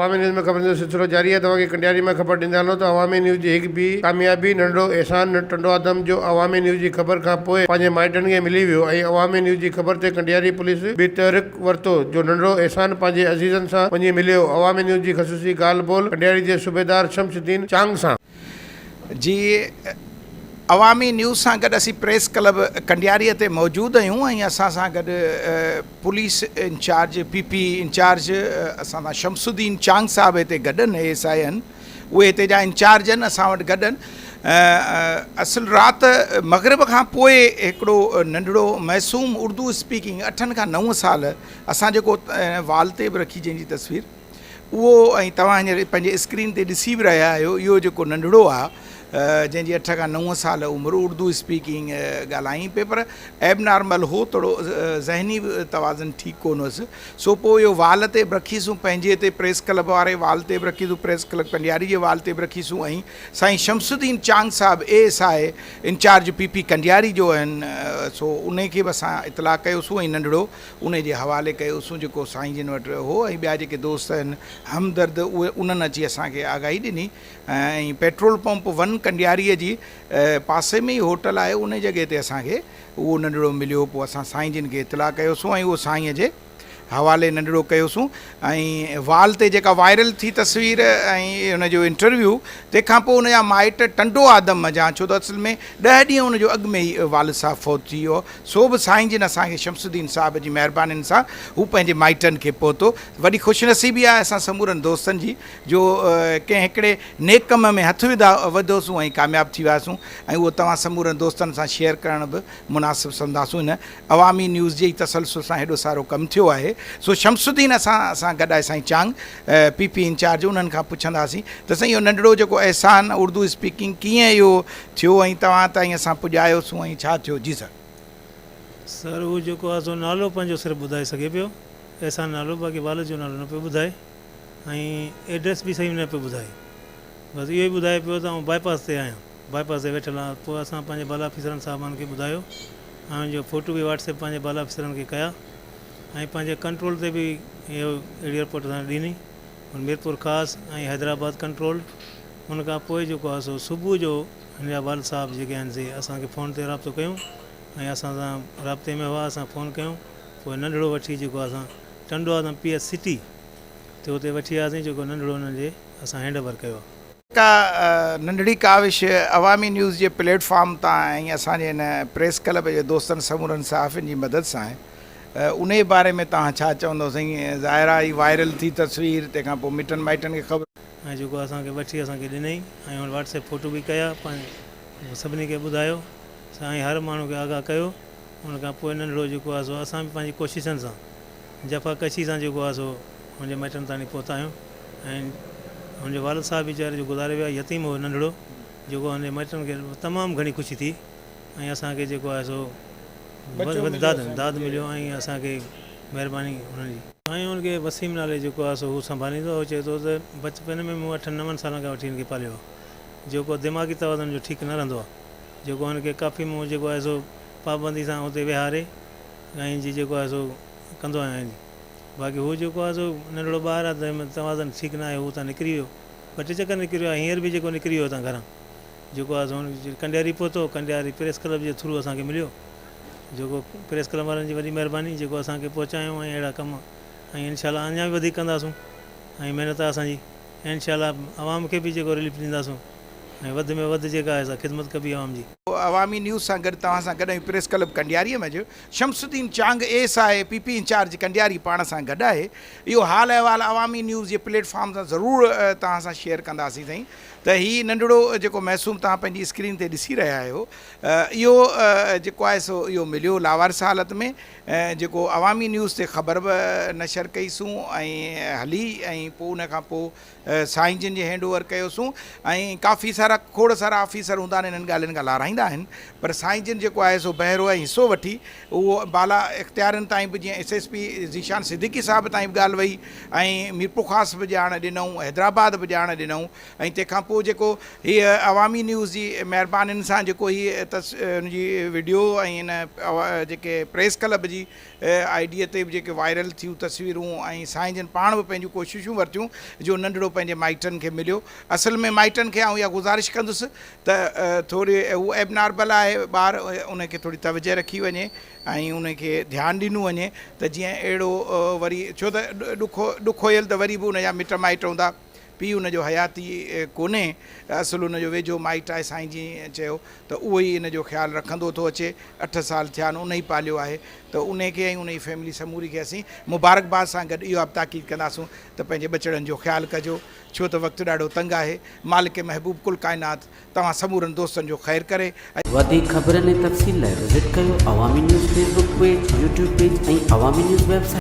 अवामी न्यूज़ में खबर जो सिलसिलो जारी है। तव्हांखे कंडियारी में खबर ॾींदा हलो त अवामी न्यूज़ जी हिकु ॿी क़ामयाबी नंढड़ो एहसान टिंडो आदम जो अवामी न्यूज़ जी ख़बर खां पोइ पंहिंजे माइटनि खे मिली वियो ऐं अवामी न्यूज़ जी ख़बर ते कंडियारी पुलिस बि तहरीक वरितो जो नंढड़ो एहसान पंहिंजे अज़ीज़नि सां वञी मिलियो। अवामी न्यूज़ जी ख़ुसूसी ॻाल्हि ॿोल कंडियारी जे सूबेदार शमसुद्दीन चांग सां जी। अवामी न्यूज़ सां गॾु असीं प्रेस क्लब कंडियारीअ ते मौजूदु आहियूं ऐं असां सां गॾु पुलिस इंचार्ज पीपी इंचार्ज असां सां शमसुद्दीन चांग साहब हिते गॾु आहिनि, एएसआई आहिनि, उहे हिते जा इंचार्ज आहिनि, असां वटि गॾु आहिनि। असुल राति मग़रिब खां पोइ हिकिड़ो नंढड़ो मासूम उर्दू स्पीकिंग 8 खां 9 साल असां जेको वाल ते बि रखी जंहिंजी तस्वीर उहो ऐं तव्हां हींअर पंहिंजे स्क्रीन ते ॾिसी बि रहिया आहियो, इहो जेको नंढड़ो आहे जंहिंजी 8 खां 9 साल उमिरि, उर्दू स्पीकिंग ॻाल्हाई पे, पर एबनॉर्मल हो, थोरो ज़हनी तवाज़न ठीकु कोन हुअसि। सो पोइ इहो वाल ते बि रखीसूं, पंहिंजे हिते प्रेस क्लब वारे वाल ते बि रखीसूं, प्रेस क्लब कंडियारी जे वाल ते बि रखीसूं ऐं साईं शमसुद्दीन चांग साहब एएसआई इंचार्ज पीपी कंडियारी जो आहिनि। सो उन खे बि असां इतलाह कयोसीं ऐं नंढड़ो उन जे हवाले कयोसीं जेको साईं जिन वटि हो, ऐं ॿिया जेके दोस्त आहिनि हमदर्द उहे उन्हनि अची असांखे आगाही ॾिनी। ऐं पेट्रोल पंप 1 कंडियारीअ जी पासे में ई होटल आहे, उन जॻह ते असांखे उहो नंढड़ो मिलियो। पोइ असां साईं जिन खे इतलाह कयोसीं ऐं उहो साईंअ जे हवाले नंढड़ो कयोसीं। ऐं वाल ते जेका वायरल थी तस्वीर ऐं हुनजो इंटरव्यू, तंहिंखां पोइ हुनजा माइट टिंडो आदम जा, छो त असल में 10 ॾींहं हुनजो अॻु में ई वाल साहब फौत थी वियो, सो बि साईं जिन असांखे शमसुद्दीन साहब जी महिरबानी सां हू पंहिंजे माइटनि खे पहुतो। वॾी ख़ुशनसीबी आहे असां समूरनि दोस्तनि जी जो कंहिं हिकिड़े नेक कम में हथु वधोसूं ऐं कामयाबु थी वियासीं, ऐं उहो तव्हां समूरनि दोस्तनि सां शेयर करण बि मुनासिबु सम्झंदासीं। हिन अवामी न्यूज़ जे तसलसल सां हेॾो सारो कमु थियो आहे। सो शमसुद्दीन असां गॾु आहे साईं चांग पीपी इंचार्ज, उन्हनि खां पुछंदासीं त साईं इहो नंढड़ो जेको अहसान उर्दू स्पीकिंग कीअं इहो थियो ऐं तव्हां ताईं असां पुॼायोसीं ऐं छा थियो। जी सर उहो जेको आहे सो नालो पंहिंजो सिर्फ़ु ॿुधाए सघे पियो, अहसान नालो, बाक़ी वाल जो नालो न पियो ॿुधाए ऐं एड्रेस बि सही न पियो ॿुधाए, बसि इहो ई ॿुधाए पियो त आउं बाईपास ते आहियां, बाईपास ते वेठल आहियां। पोइ असां पंहिंजे बाला ऑफिसरनि साहिबनि खे ॿुधायो ऐं हुनजो फ़ोटो बि व्हाट्सएप पंहिंजे बाला ऑफिसरनि खे कया ऐं पंहिंजे कंट्रोल ते बि इहो अहिड़ी रिपोर्ट असां ॾिनी, मीरपुर ख़ासि ऐं हैदराबाद कंट्रोल। हुन खां पोइ जेको आहे सो सुबुह जो हिन जा वाल साहब जेके आहिनि से असांखे फ़ोन ते राब्तो कयूं ऐं असां सां राब्ते में हुआ, असां फ़ोन कयूं। पोइ नंढड़ो वठी जेको आहे असां टिंडो आदम PS सिटी ते हुते वठी वियासीं, जेको नंढड़ो हुननि जे असां हैंडओवर कयो आहे। का नंढड़ी काविश अवामी न्यूज़ जे प्लेटफॉर्म तां ऐं असांजे हिन प्रेस क्लब जे दोस्तनि समूरनि सहाफ़ियुनि जी मदद सां आहे, उन जे बारे में तव्हां छा चवंदो? साईं ज़ाहिर आहे वायरल थी तस्वीर, तंहिंखां पोइ मिटनि माइटनि खे ख़बर ऐं जेको असांखे वठी असांखे ॾिनई ऐं हुन व्हाट्सएप फ़ोटो बि कया, पंहिंजे सभिनी खे ॿुधायो, साईं हर माण्हू खे आगाह कयो। हुन खां पोइ नंढड़ो जेको आहे सो असां बि पंहिंजी कोशिशनि सां जफ़ाकशी सां जेको आहे सो हुनजे माइटनि ताईं पहुता आहियूं। ऐं हुनजो वाल साहब वीचारे जो गुज़ारे वियो आहे, यतीम हो नंढड़ो, जेको हुनजे माइटनि खे तमामु घणी ख़ुशी थी ऐं असांखे जेको आहे सो दाद मिलियो ऐं असांखे महिरबानी हुननि जी। ऐं हुनखे वसीम नाले जेको आहे सो हू संभालींदो, उहो चए थो त बचपन में मूं 8-9 सालनि खां वठी हिनखे पालियो आहे, जेको दिमाग़ी तवाज़ुन जो ठीकु न रहंदो आहे, जेको हुनखे काफ़ी मूं जेको आहे सो पाबंदी सां हुते विहारे ऐं जी जेको आहे सो कंदो आहियां। बाक़ी हू जेको आहे सो नंढड़ो ॿार आहे त तवाज़ुन ठीकु न आहे, हू त निकिरी वियो, 2 चकर निकिरी वियो आहे, हींअर बि जेको निकिरी वियो हितां घरां, जेको आहे सो कंडियारी पहुतो, कंडियारी प्रेस क्लब जे थ्रू असांखे मिलियो, जेको प्रेस क्लब वारनि जी वॾी महिरबानी जेको असांखे पहुचायूं ऐं अहिड़ा कम ऐं इनशाला अञा बि वधीक कंदासूं ऐं महिनत आहे असांजी, ऐं इनशाला आवाम खे बि जेको रिलीफ ॾींदासूं ऐं वधि में वधि जेका आहे ख़िदमत कबी आवाम जी। अवामी न्यूज़ सां गॾु तव्हां सां गॾु प्रेस क्लब कंडियारीअ में जो शमसुद्दीन चांग एएसआई पीपी इंचार्ज कंडियारी पाण सां गॾु आहे। इहो हाल अहिवाल अवामी न्यूज़ जे प्लेटफॉर्म सां ज़रूरु तव्हां सां शेयर कंदासीं साईं। त हीउ नंढड़ो जेको महसूम तव्हां पंहिंजी स्क्रीन ते ॾिसी रहिया आहियो, इहो जेको आहे सो इहो मिलियो लावारिस हालत में, जेको अवामी न्यूज़ ते ख़बर बि नशर कईसूं ऐं हली, ऐं पोइ उन खां पोइ साईं जिन जे हैंडओवर कयोसीं ऐं काफ़ी सारा खोड़ सारा ऑफिसर हूंदा आहिनि हिननि ॻाल्हियुनि खां लाराईंदा आहिनि, पर साईं जिन जेको आहे सो बहिरो ऐं हिसो वठी उहो बाला इख़्तियारनि ताईं बि, जीअं SSP ज़ीशान सिद्दीकी साहिब ताईं बि ॻाल्हि वई ऐं मीरपुर ख़ासि बि ॼाण ॾिनऊं, हैदराबाद बि ॼाण ॾिनऊं, ऐं तंहिंखां पोइ जेको हीअ अवामी न्यूज़ जी महिरबानियुनि सां जेको हीअ हुनजी वीडियो ऐं हिन जेके प्रेस क्लब जी आईडीअ ते बि जेके वायरल थियूं तस्वीरूं ऐं साईं जन पाण बि पंहिंजूं कोशिशूं वरितियूं जो नंढड़ो पंहिंजे माइटनि खे मिलियो। असल में माइटनि खे आउं इहा गुज़ारिश कंदुसि त थोरी उहो एबनॉर्मल आहे ॿार, उनखे थोरी तवजह रखी वञे ऐं उनखे ध्यानु ॾिनो वञे त जीअं अहिड़ो वरी, छो त ॾुख हुयल त वरी बि उनजा मिट माइट हूंदा, पीउ हुनजो हयाती कोन्हे, असुलु हुनजो वेझो माइट आहे। साईं जी चयो त उहो ई हिन जो ख़्यालु रखंदो थो अचे, 8 साल थिया आहिनि, उन ई पालियो आहे, त उनखे ऐं उन जी फैमिली समूरी खे असीं मुबारकबाद सां गॾु इहो बि ताक़ीद कंदासूं त पंहिंजे बचड़नि जो ख़्यालु कजो, छो त वक़्तु ॾाढो तंग आहे। मालिक महबूब कुल काइनात तव्हां समूरनि दोस्तनि जो ख़ैरु करे। वधीक ख़बरनि ऐं तफ़सील लाइ विज़िट कयो अवामी news Facebook page, YouTube page ऐं अवामी न्यूज़ वेबसाइट।